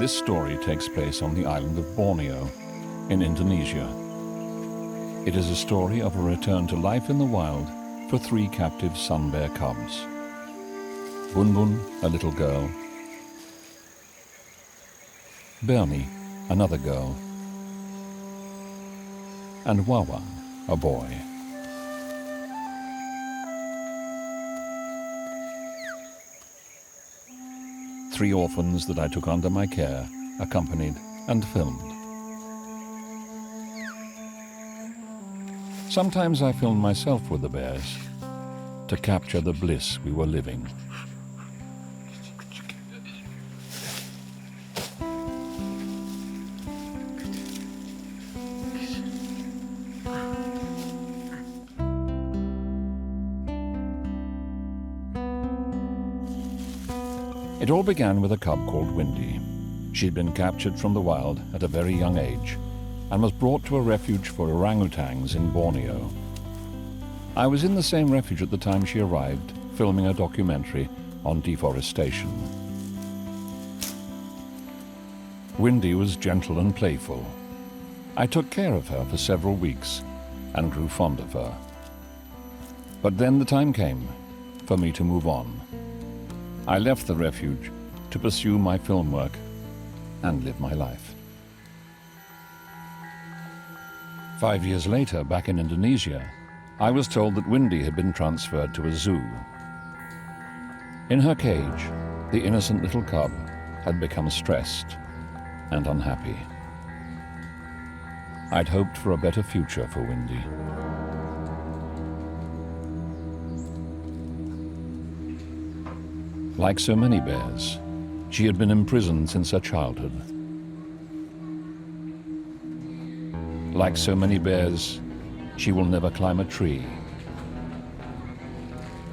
This story takes place on the island of Borneo, in Indonesia. It is a story of a return to life in the wild for 3 captive sun bear cubs. Bun Bun, a little girl. Bernie, another girl. And Wawang, a boy. Three orphans that I took under my care, accompanied and filmed. Sometimes I filmed myself with the bears to capture the bliss we were living. It all began with a cub called Windy. She'd been captured from the wild at a very young age and was brought to a refuge for orangutans in Borneo. I was in the same refuge at the time she arrived, filming a documentary on deforestation. Windy was gentle and playful. I took care of her for several weeks and grew fond of her. But then the time came for me to move on. I left the refuge to pursue my film work and live my life. 5 years later, back in Indonesia, I was told that Windy had been transferred to a zoo. In her cage, the innocent little cub had become stressed and unhappy. I'd hoped for a better future for Windy. Like so many bears, she had been imprisoned since her childhood. Like so many bears, she will never climb a tree,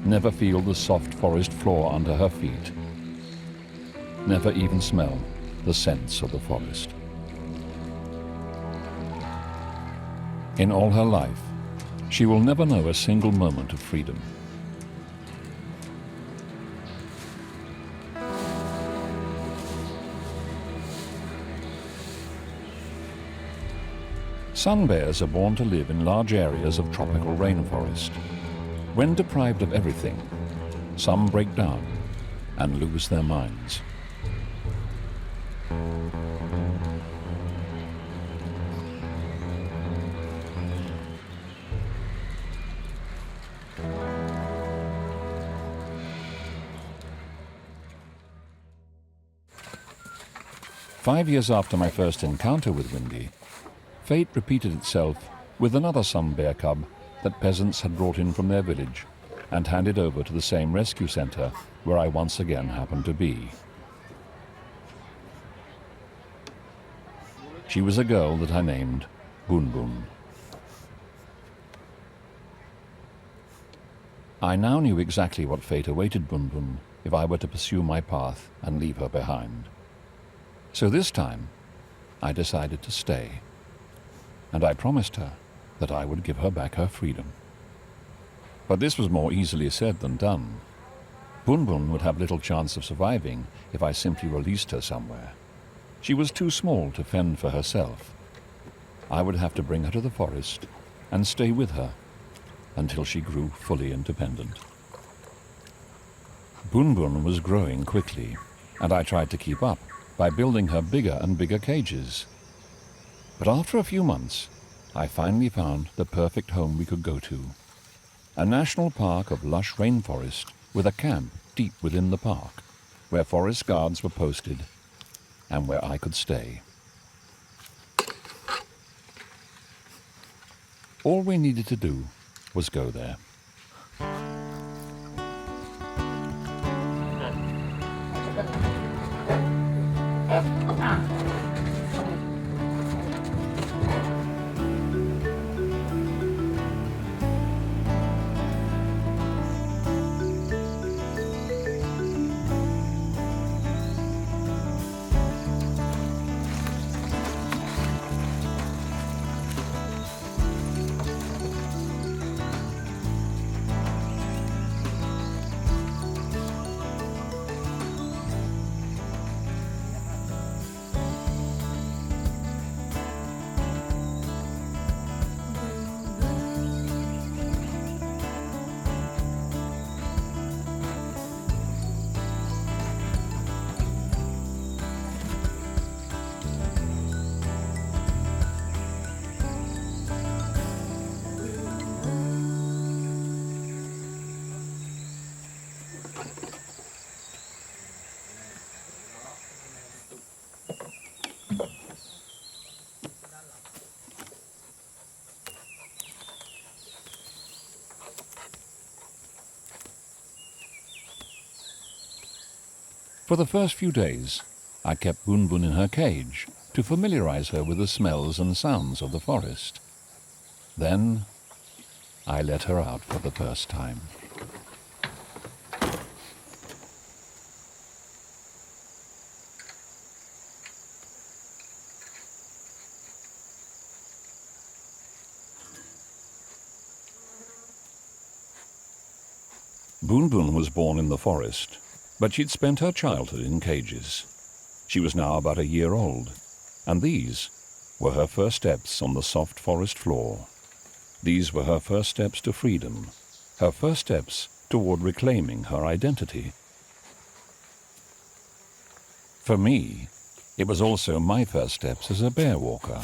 never feel the soft forest floor under her feet, never even smell the scents of the forest. In all her life, she will never know a single moment of freedom. Sun bears are born to live in large areas of tropical rainforest. When deprived of everything, some break down and lose their minds. Five years after my first encounter with Windy, fate repeated itself with another sun bear cub that peasants had brought in from their village and handed over to the same rescue center where I once again happened to be. She was a girl that I named Bun Bun. I now knew exactly what fate awaited Bun Bun if I were to pursue my path and leave her behind. So this time, I decided to stay. And I promised her that I would give her back her freedom. But this was more easily said than done. Bun Bun would have little chance of surviving if I simply released her somewhere. She was too small to fend for herself. I would have to bring her to the forest and stay with her until she grew fully independent. Bun Bun was growing quickly, and I tried to keep up by building her bigger and bigger cages. But after a few months, I finally found the perfect home we could go to. A national park of lush rainforest with a camp deep within the park, where forest guards were posted and where I could stay. All we needed to do was go there. For the first few days, I kept Bun Bun in her cage to familiarize her with the smells and sounds of the forest. Then I let her out for the first time. Bun Bun was born in the forest, but she'd spent her childhood in cages. She was now about a year old, and these were her first steps on the soft forest floor. These were her first steps to freedom, her first steps toward reclaiming her identity. For me, it was also my first steps as a bear walker.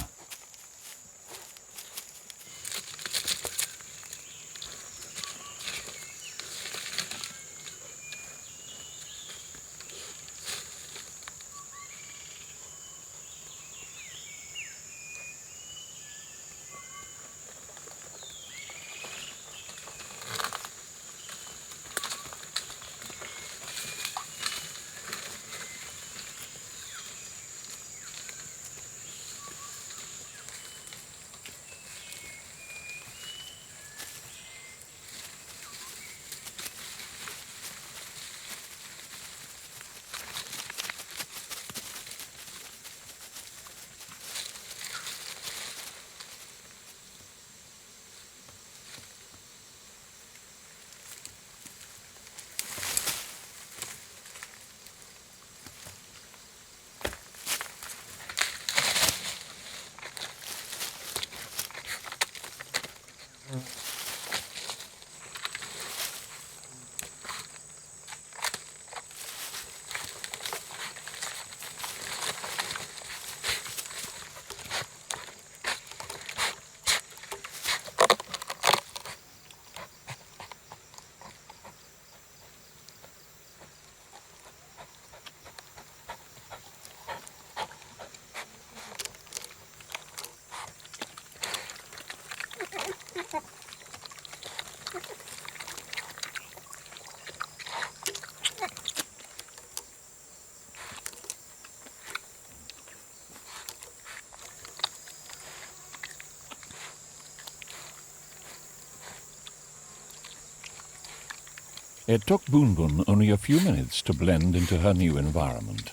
It took Bun Bun only a few minutes to blend into her new environment.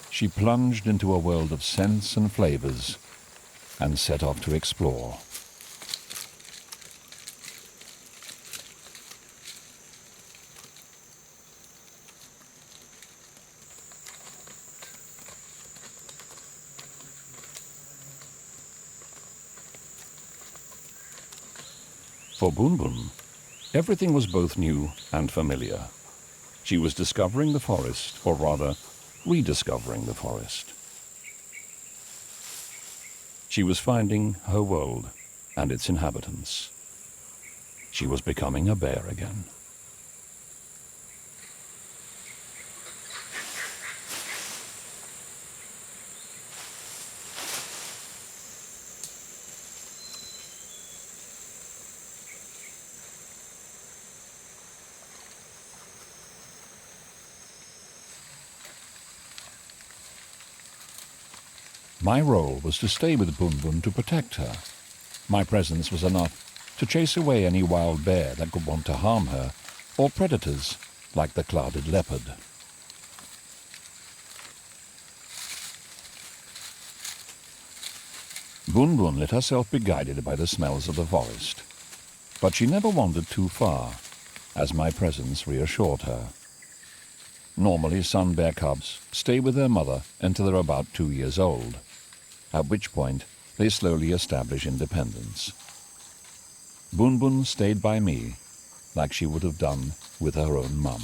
She plunged into a world of scents and flavors and set off to explore. For Bun Bun, everything was both new and familiar. She was discovering the forest, or rather, rediscovering the forest. She was finding her world and its inhabitants. She was becoming a bear again. My role was to stay with Bun Bun to protect her. My presence was enough to chase away any wild bear that could want to harm her, or predators like the clouded leopard. Bun Bun let herself be guided by the smells of the forest, but she never wandered too far, as my presence reassured her. Normally, sun bear cubs stay with their mother until they're about 2 years old, at which point they slowly establish independence. Bun Bun stayed by me like she would have done with her own mum.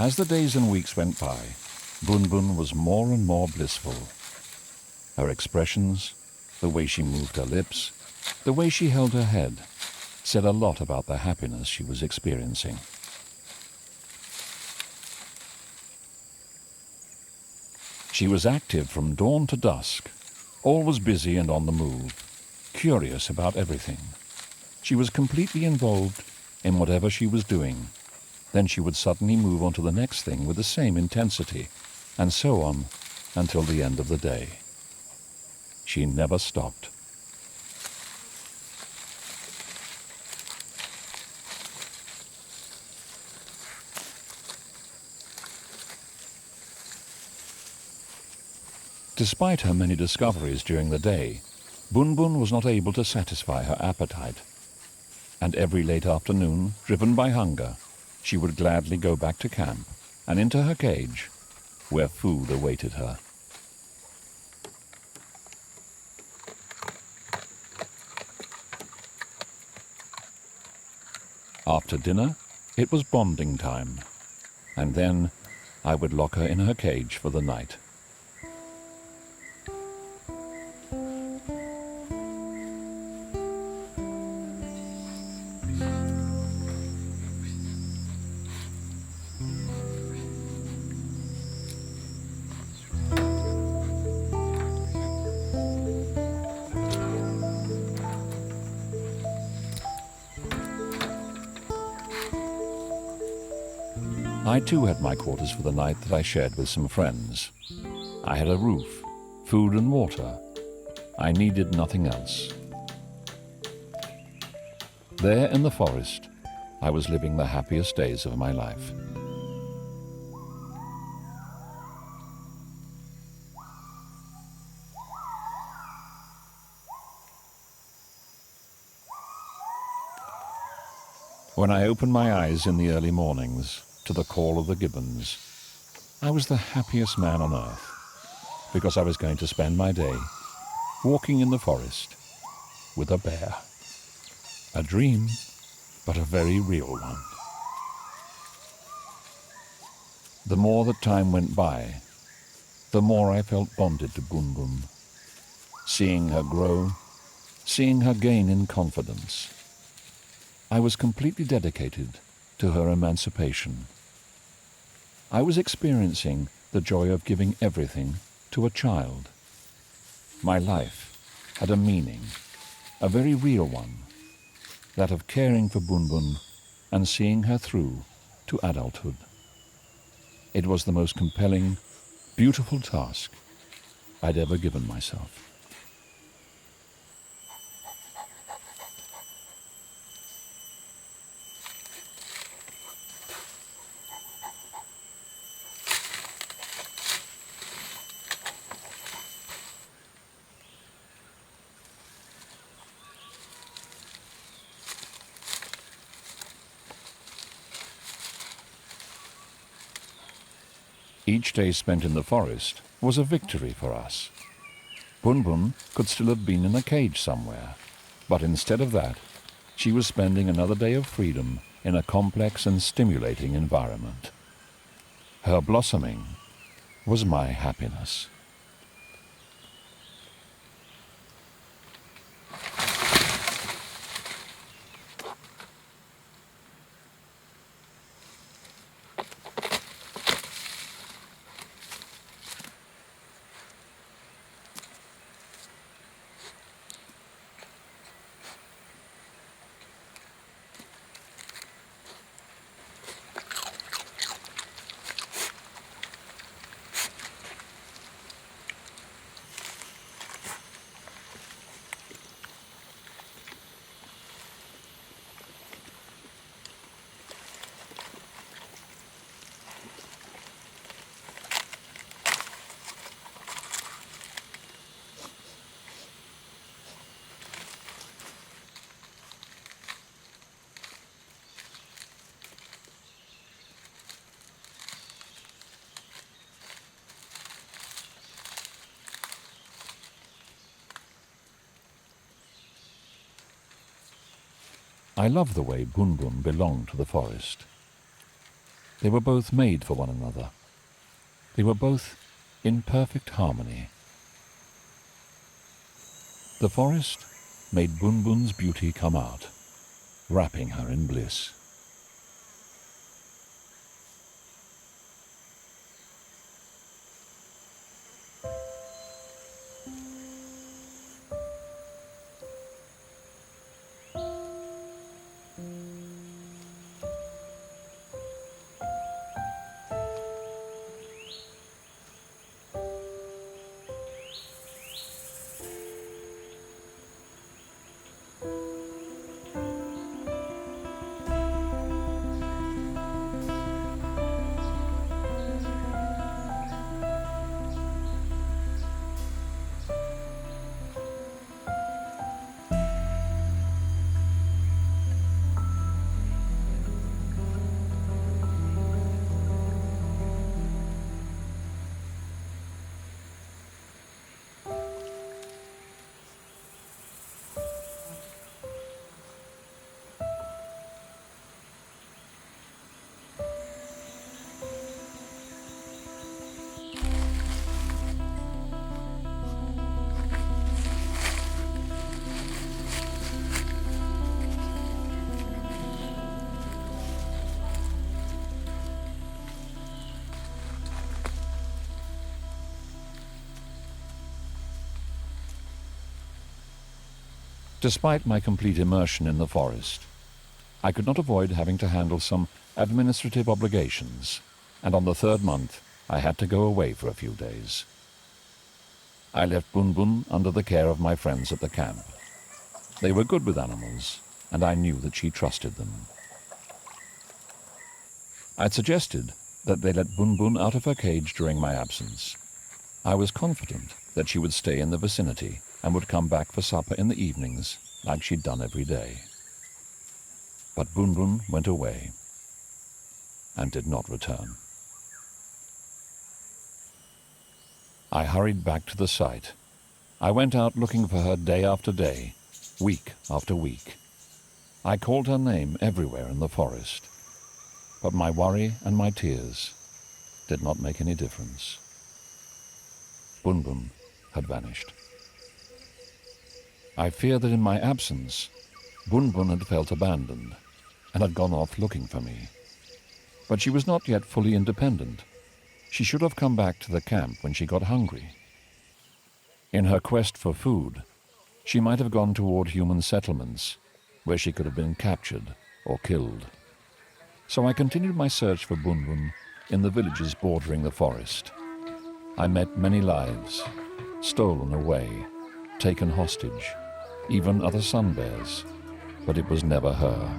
As the days and weeks went by, Bun Bun was more and more blissful. Her expressions, the way she moved her lips, the way she held her head, said a lot about the happiness she was experiencing. She was active from dawn to dusk, always busy and on the move, curious about everything. She was completely involved in whatever she was doing. Then she would suddenly move on to the next thing with the same intensity, and so on until the end of the day. She never stopped. Despite her many discoveries during the day, Bun Bun was not able to satisfy her appetite. And every late afternoon, driven by hunger, she would gladly go back to camp and into her cage, where food awaited her. After dinner, it was bonding time, and then I would lock her in her cage for the night. I too had my quarters for the night that I shared with some friends. I had a roof, food and water. I needed nothing else. There in the forest, I was living the happiest days of my life. When I opened my eyes in the early mornings to the call of the gibbons, I was the happiest man on earth, because I was going to spend my day walking in the forest with a bear. A dream, but a very real one. The more that time went by, the more I felt bonded to Bun Bun. Seeing her grow, seeing her gain in confidence, I was completely dedicated to her emancipation. I was experiencing the joy of giving everything to a child. My life had a meaning, a very real one, that of caring for Bun Bun and seeing her through to adulthood. It was the most compelling, beautiful task I'd ever given myself. Each day spent in the forest was a victory for us. Bun Bun could still have been in a cage somewhere, but instead of that, she was spending another day of freedom in a complex and stimulating environment. Her blossoming was my happiness. I love the way Bun Bun belonged to the forest. They were both made for one another. They were both in perfect harmony. The forest made Bunbun's beauty come out, wrapping her in bliss. Despite my complete immersion in the forest, I could not avoid having to handle some administrative obligations, and on the third month I had to go away for a few days. I left Bunbun under the care of my friends at the camp. They were good with animals, and I knew that she trusted them. I'd suggested that they let Bunbun out of her cage during my absence. I was confident that she would stay in the vicinity and would come back for supper in the evenings, like she'd done every day. But Bunbun went away and did not return. I hurried back to the site. I went out looking for her day after day, week after week. I called her name everywhere in the forest, but my worry and my tears did not make any difference. Bunbun had vanished. I fear that in my absence, Bunbun had felt abandoned and had gone off looking for me. But she was not yet fully independent. She should have come back to the camp when she got hungry. In her quest for food, she might have gone toward human settlements, where she could have been captured or killed. So I continued my search for Bunbun in the villages bordering the forest. I met many lives, stolen away, taken hostage, even other sun bears, but it was never her.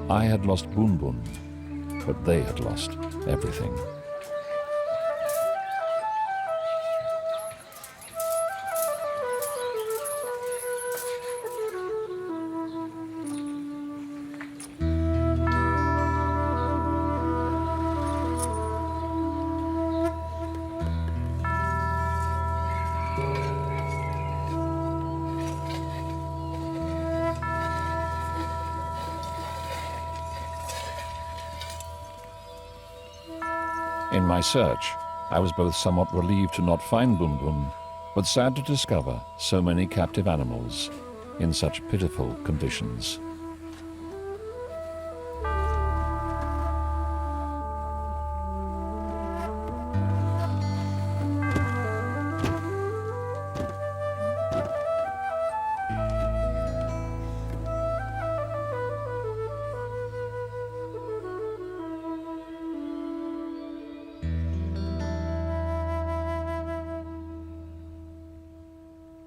I had lost Bunbun, but they had lost everything. In my search, I was both somewhat relieved to not find Bunbun, but sad to discover so many captive animals in such pitiful conditions.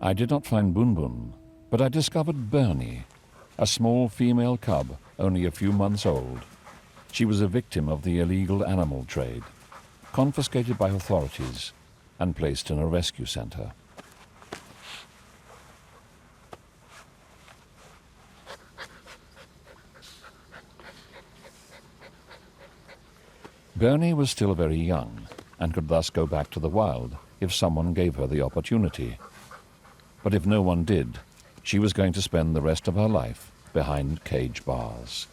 I did not find Bunbun, but I discovered Bernie, a small female cub only a few months old. She was a victim of the illegal animal trade, confiscated by authorities and placed in a rescue center. Bernie was still very young and could thus go back to the wild if someone gave her the opportunity. But if no one did, she was going to spend the rest of her life behind cage bars.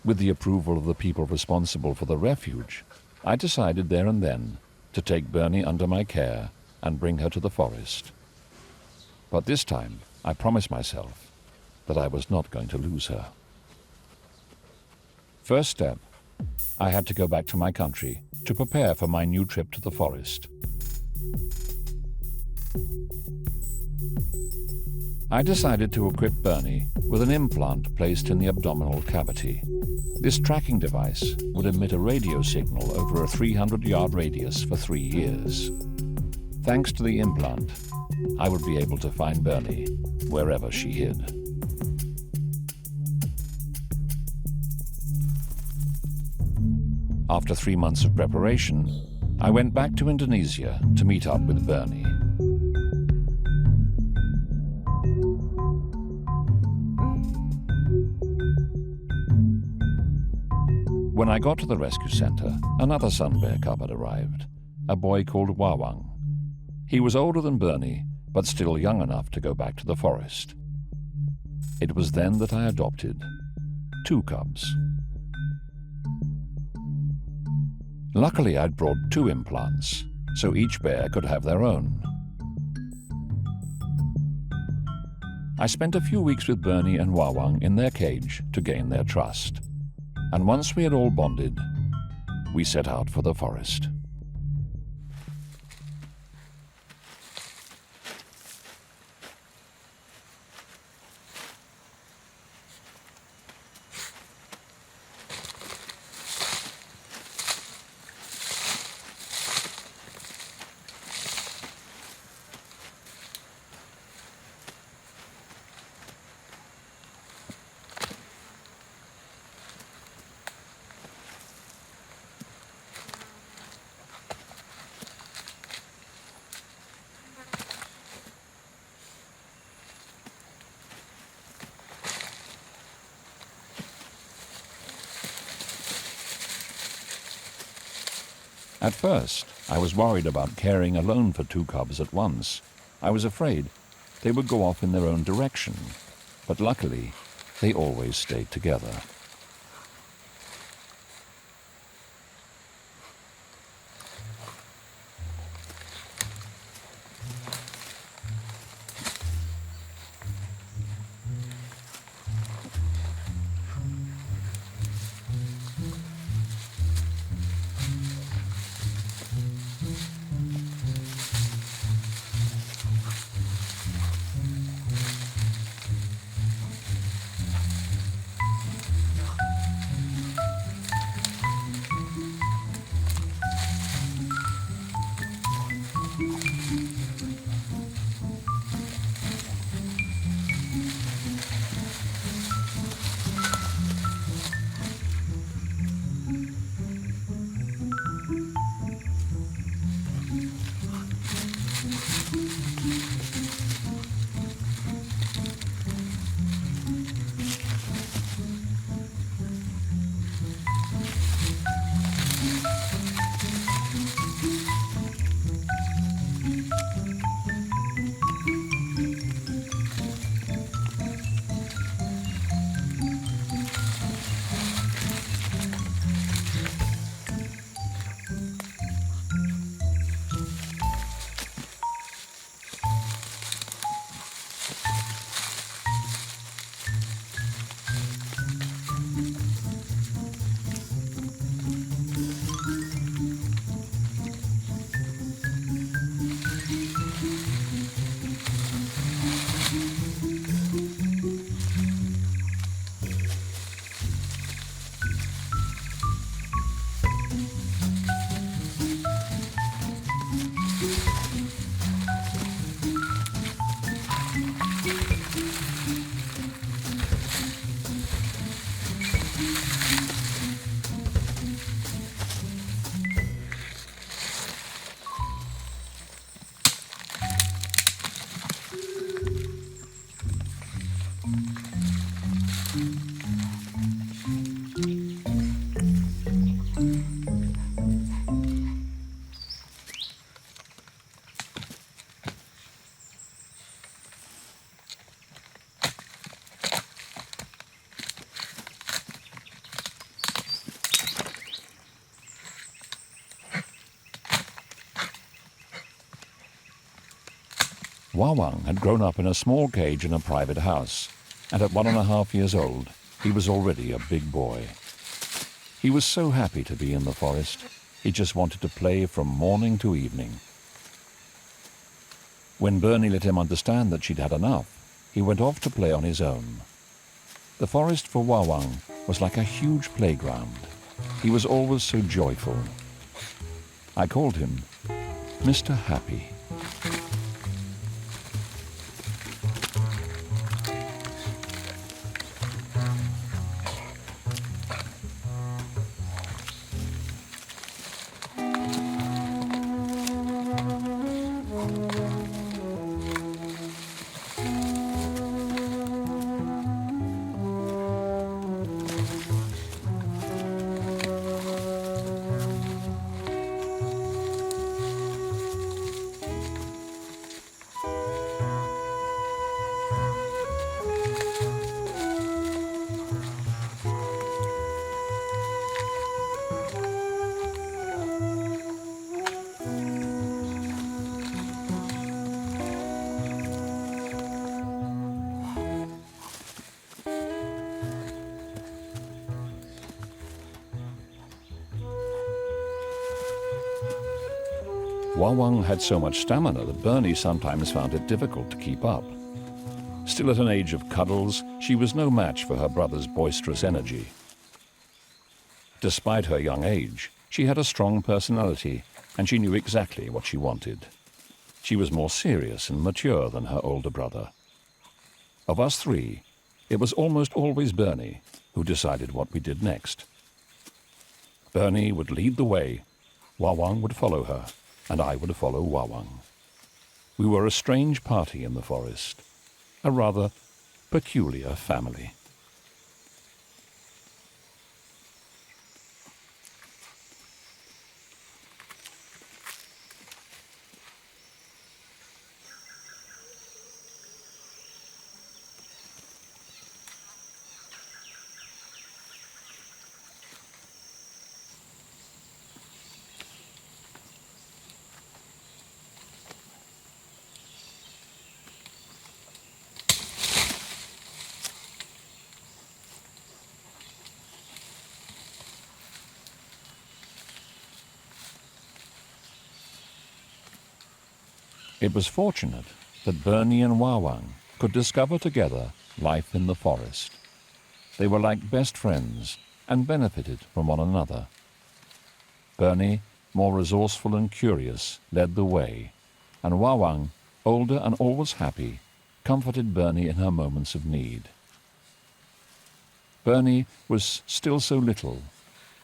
With the approval of the people responsible for the refuge, I decided there and then to take Bernie under my care and bring her to the forest. But this time, I promised myself that I was not going to lose her. First step, I had to go back to my country to prepare for my new trip to the forest. I decided to equip Bernie with an implant placed in the abdominal cavity. This tracking device would emit a radio signal over a 300-yard radius for 3 years. Thanks to the implant, I would be able to find Bernie wherever she hid. After 3 months of preparation, I went back to Indonesia to meet up with Bernie. When I got to the rescue center, another sun bear cub had arrived, a boy called Wawang. He was older than Bernie, but still young enough to go back to the forest. It was then that I adopted 2 cubs. Luckily, I'd brought 2 implants, so each bear could have their own. I spent a few weeks with Bernie and Wawang in their cage to gain their trust. And once we had all bonded, we set out for the forest. At first, I was worried about caring alone for 2 cubs at once. I was afraid they would go off in their own direction, but luckily, they always stayed together. Wawang had grown up in a small cage in a private house, and at 1.5 years old, he was already a big boy. He was so happy to be in the forest, he just wanted to play from morning to evening. When Bernie let him understand that she'd had enough, he went off to play on his own. The forest for Wawang was like a huge playground. He was always so joyful. I called him Mr. Happy. Wawang had so much stamina that Bernie sometimes found it difficult to keep up. Still at an age of cuddles, she was no match for her brother's boisterous energy. Despite her young age, she had a strong personality, and she knew exactly what she wanted. She was more serious and mature than her older brother. Of us three, it was almost always Bernie who decided what we did next. Bernie would lead the way, Wawang would follow her, and I would follow Wawang. We were a strange party in the forest, a rather peculiar family. It was fortunate that Bernie and Wawang could discover together life in the forest. They were like best friends and benefited from one another. Bernie, more resourceful and curious, led the way, and Wawang, older and always happy, comforted Bernie in her moments of need. Bernie was still so little,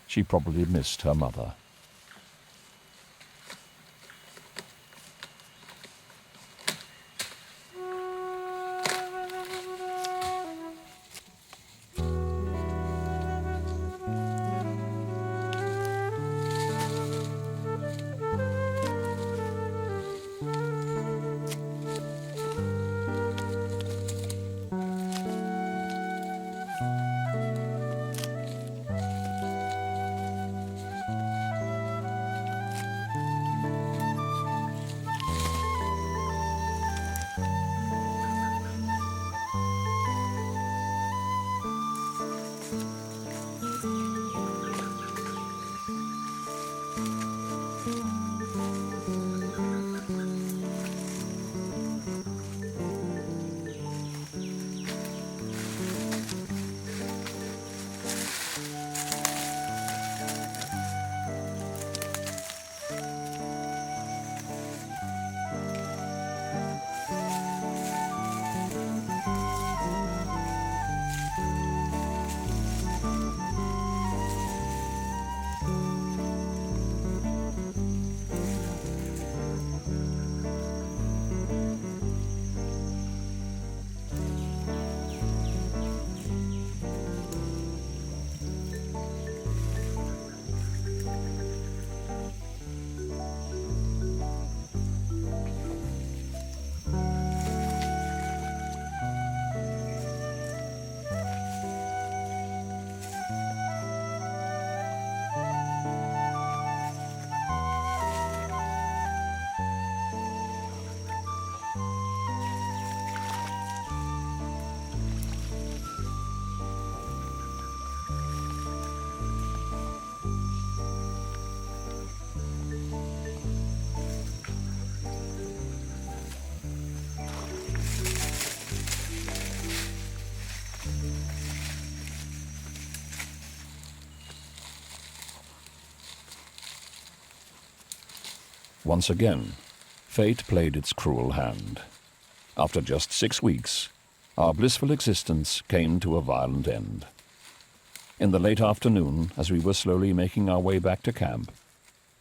she probably missed her mother. Once again, fate played its cruel hand. After just 6 weeks, our blissful existence came to a violent end. In the late afternoon, as we were slowly making our way back to camp,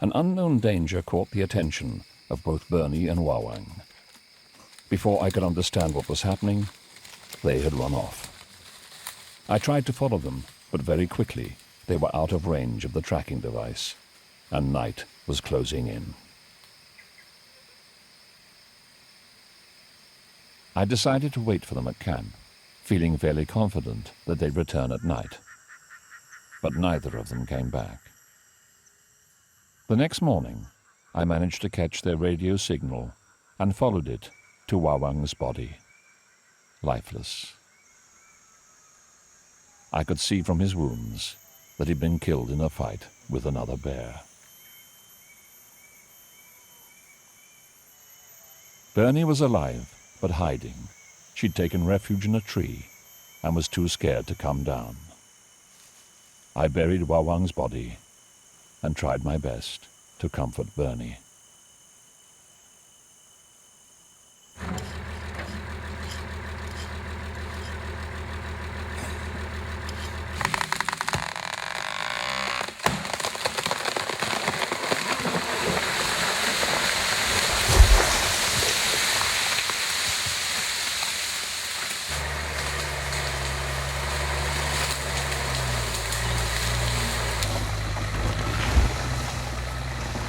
an unknown danger caught the attention of both Bernie and Wawang. Before I could understand what was happening, they had run off. I tried to follow them, but very quickly they were out of range of the tracking device, and night was closing in. I decided to wait for them at camp, feeling fairly confident that they'd return at night. But neither of them came back. The next morning, I managed to catch their radio signal and followed it to Wawang's body, lifeless. I could see from his wounds that he'd been killed in a fight with another bear. Bernie was alive, but hiding. She'd taken refuge in a tree and was too scared to come down. I buried Wawang's body and tried my best to comfort Bernie.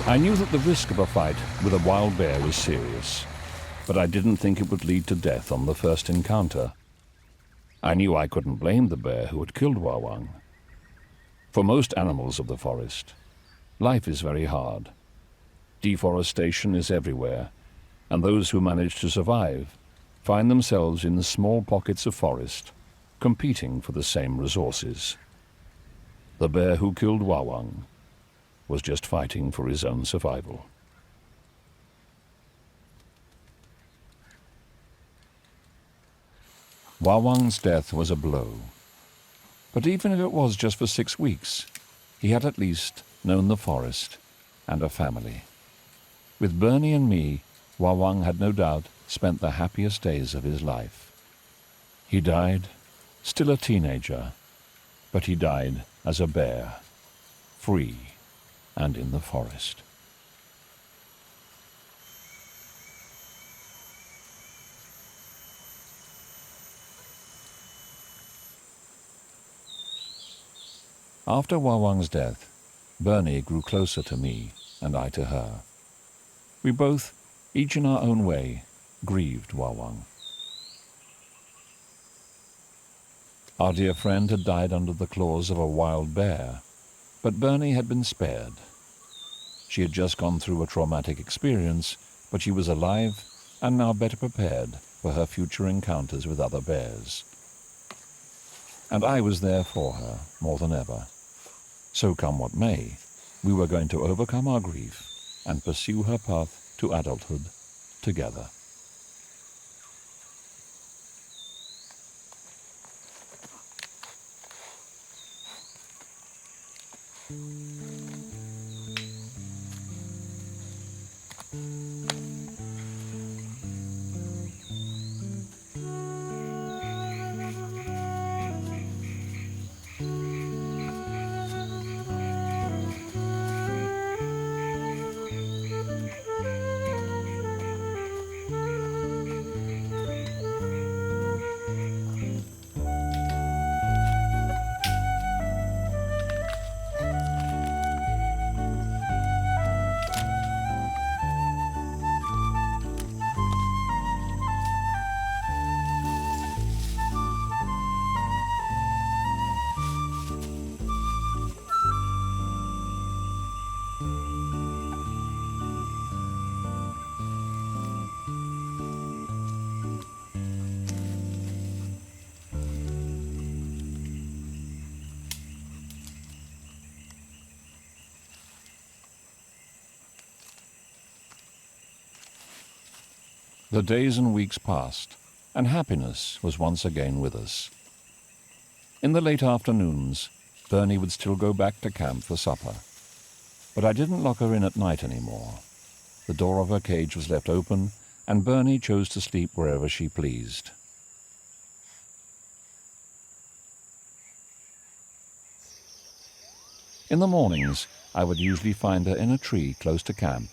I knew that the risk of a fight with a wild bear was serious, but I didn't think it would lead to death on the first encounter. I knew I couldn't blame the bear who had killed Wawang. For most animals of the forest, life is very hard. Deforestation is everywhere, and those who manage to survive find themselves in small pockets of forest, competing for the same resources. The bear who killed Wawang was just fighting for his own survival. Wawang's death was a blow. But even if it was just for 6 weeks, he had at least known the forest and a family. With Bernie and me, Wawang had no doubt spent the happiest days of his life. He died, still a teenager, but he died as a bear, free and in the forest. After Wawang's death, Bernie grew closer to me and I to her. We both, each in our own way, grieved Wawang. Our dear friend had died under the claws of a wild bear, but Bernie had been spared. She had just gone through a traumatic experience, but she was alive and now better prepared for her future encounters with other bears. And I was there for her more than ever. So come what may, we were going to overcome our grief and pursue her path to adulthood together. The days and weeks passed, and happiness was once again with us. In the late afternoons, Bernie would still go back to camp for supper, but I didn't lock her in at night anymore. The door of her cage was left open, and Bernie chose to sleep wherever she pleased. In the mornings, I would usually find her in a tree close to camp,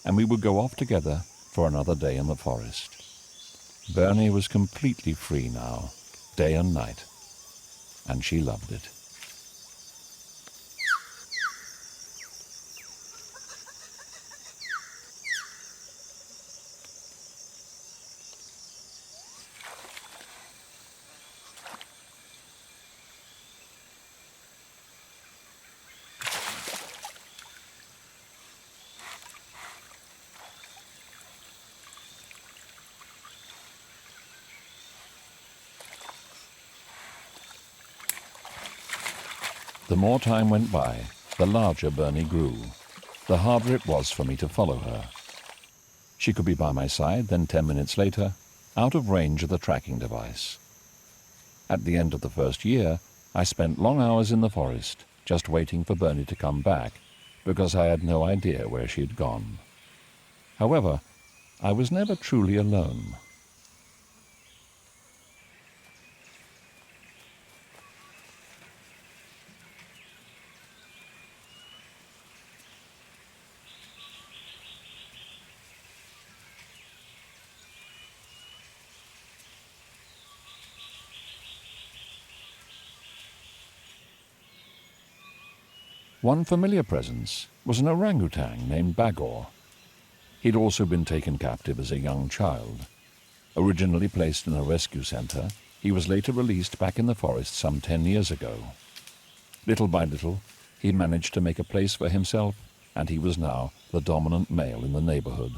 and we would go off together for another day in the forest. Bernie was completely free now, day and night, and she loved it. The more time went by, the larger Bernie grew, the harder it was for me to follow her. She could be by my side, then 10 minutes later, out of range of the tracking device. At the end of the first year, I spent long hours in the forest, just waiting for Bernie to come back, because I had no idea where she had gone. However, I was never truly alone. One familiar presence was an orangutan named Bagor. He'd also been taken captive as a young child. Originally placed in a rescue center, he was later released back in the forest some 10 years ago. Little by little, he managed to make a place for himself, and he was now the dominant male in the neighborhood.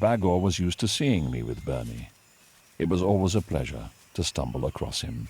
Bagor was used to seeing me with Bernie. It was always a pleasure to stumble across him.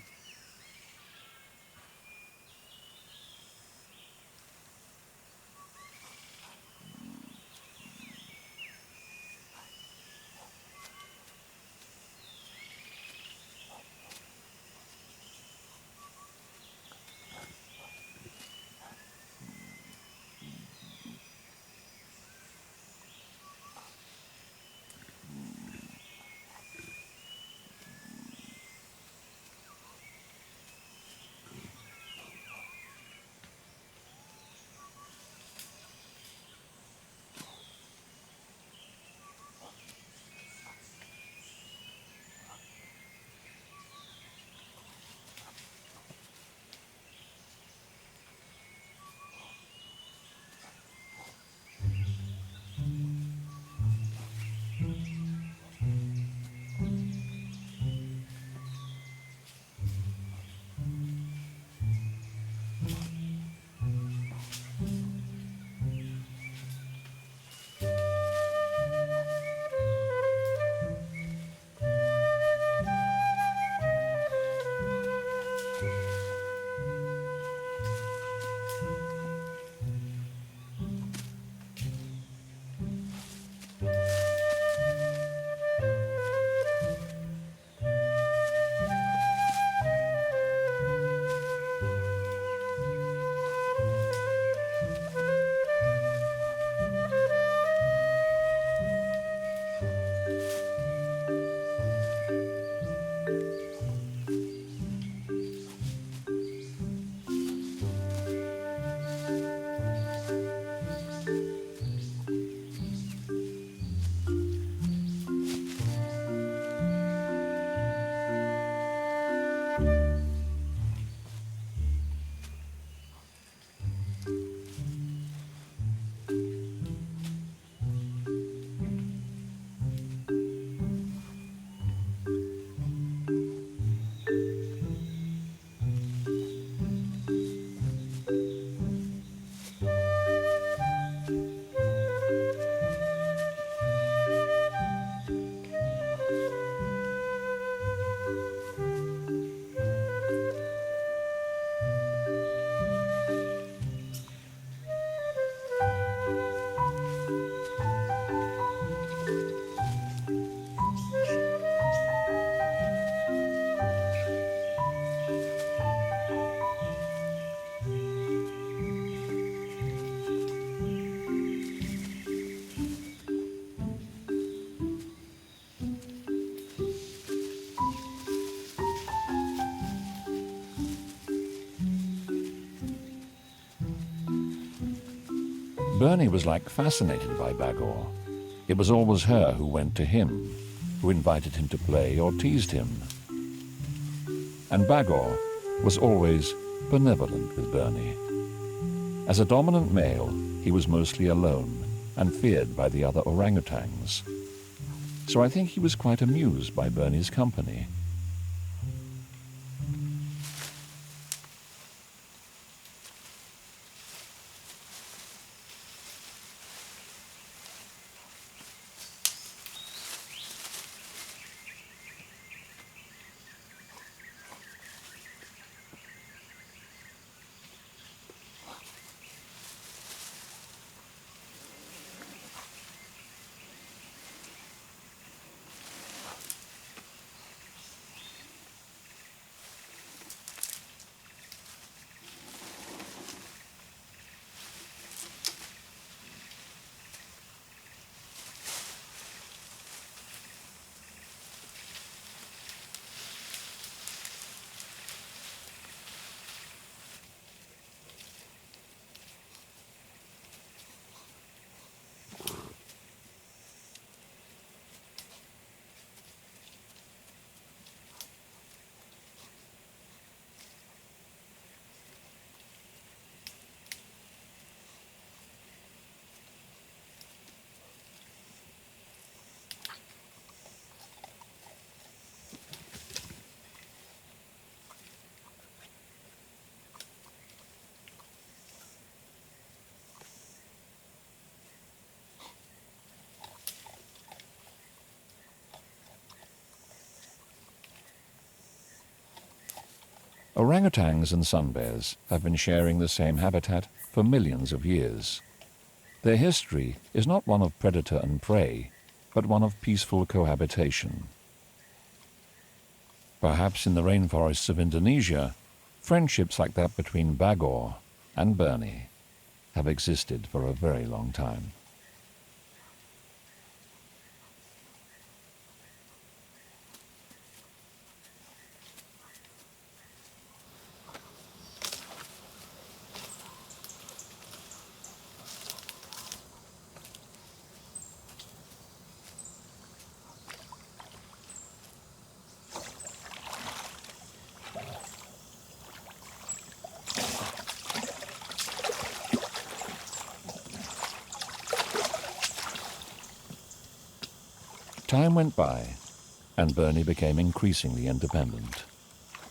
Bernie was like fascinated by Bagor. It was always her who went to him, who invited him to play or teased him. And Bagor was always benevolent with Bernie. As a dominant male, he was mostly alone and feared by the other orangutans. So I think he was quite amused by Bernie's company. Orangutans and sun bears have been sharing the same habitat for millions of years. Their history is not one of predator and prey, but one of peaceful cohabitation. Perhaps in the rainforests of Indonesia, friendships like that between Bagor and Bernie have existed for a very long time. Time went by, and Bernie became increasingly independent.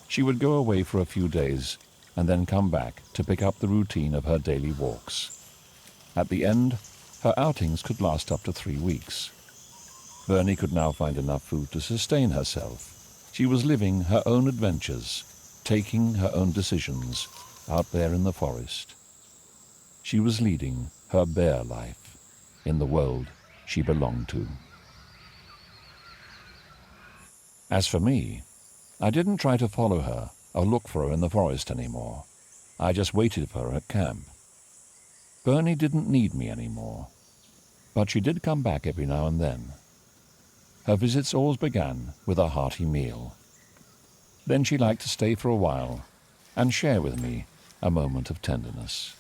She would go away for a few days and then come back to pick up the routine of her daily walks. At the end, her outings could last up to 3 weeks. Bernie could now find enough food to sustain herself. She was living her own adventures, taking her own decisions out there in the forest. She was leading her bear life in the world she belonged to. As for me, I didn't try to follow her or look for her in the forest anymore. I just waited for her at camp. Bernie didn't need me anymore, but she did come back every now and then. Her visits always began with a hearty meal. Then she liked to stay for a while and share with me a moment of tenderness.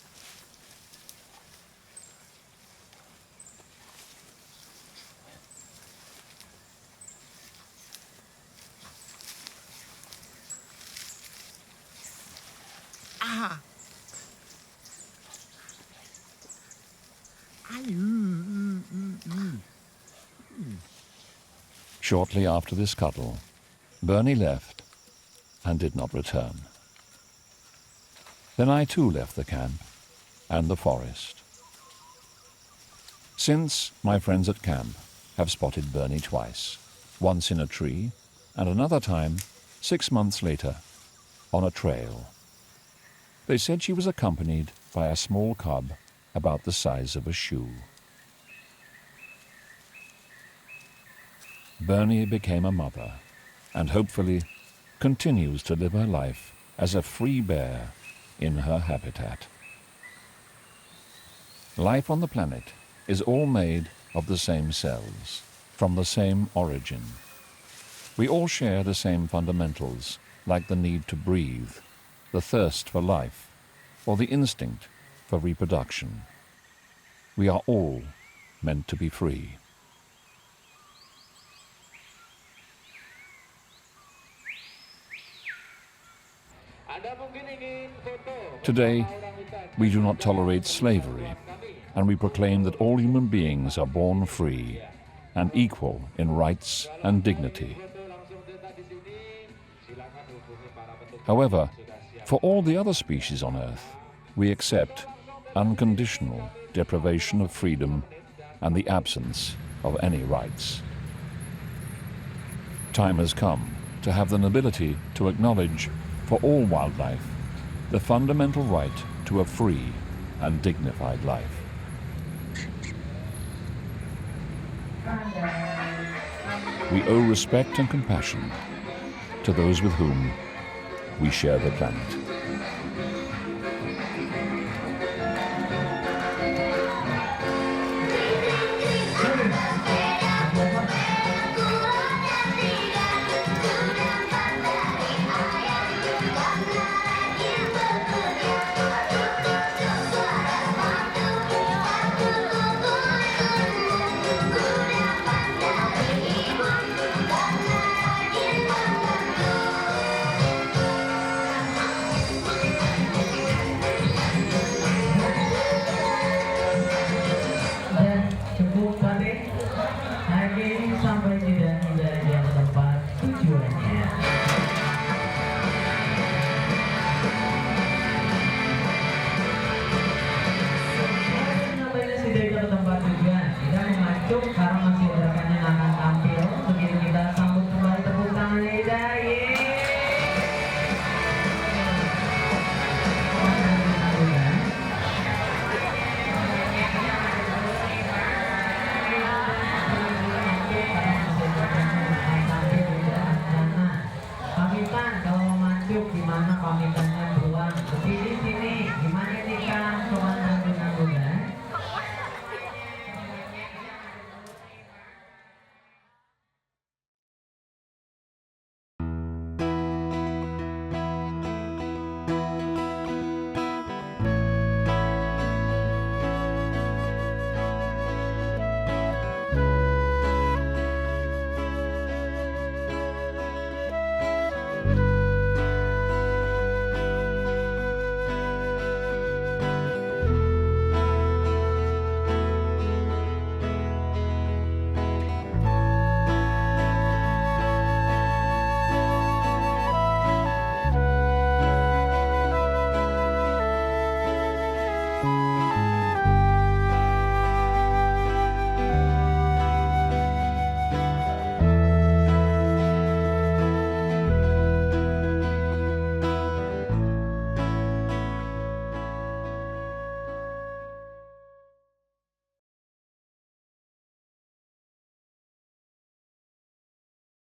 Shortly after this cuddle, Bernie left and did not return. Then I too left the camp and the forest. Since, my friends at camp have spotted Bernie twice, once in a tree and another time 6 months later on a trail. They said she was accompanied by a small cub about the size of a shoe. Bernie became a mother and hopefully continues to live her life as a free bear in her habitat. Life on the planet is all made of the same cells, from the same origin. We all share the same fundamentals, like the need to breathe, the thirst for life, or the instinct for reproduction. We are all meant to be free. Today, we do not tolerate slavery, and we proclaim that all human beings are born free and equal in rights and dignity. However, for all the other species on Earth, we accept unconditional deprivation of freedom and the absence of any rights. Time has come to have the nobility to acknowledge for all wildlife the fundamental right to a free and dignified life. We owe respect and compassion to those with whom we share the planet. Dari ke tempat tujuan, kita memacu karena masih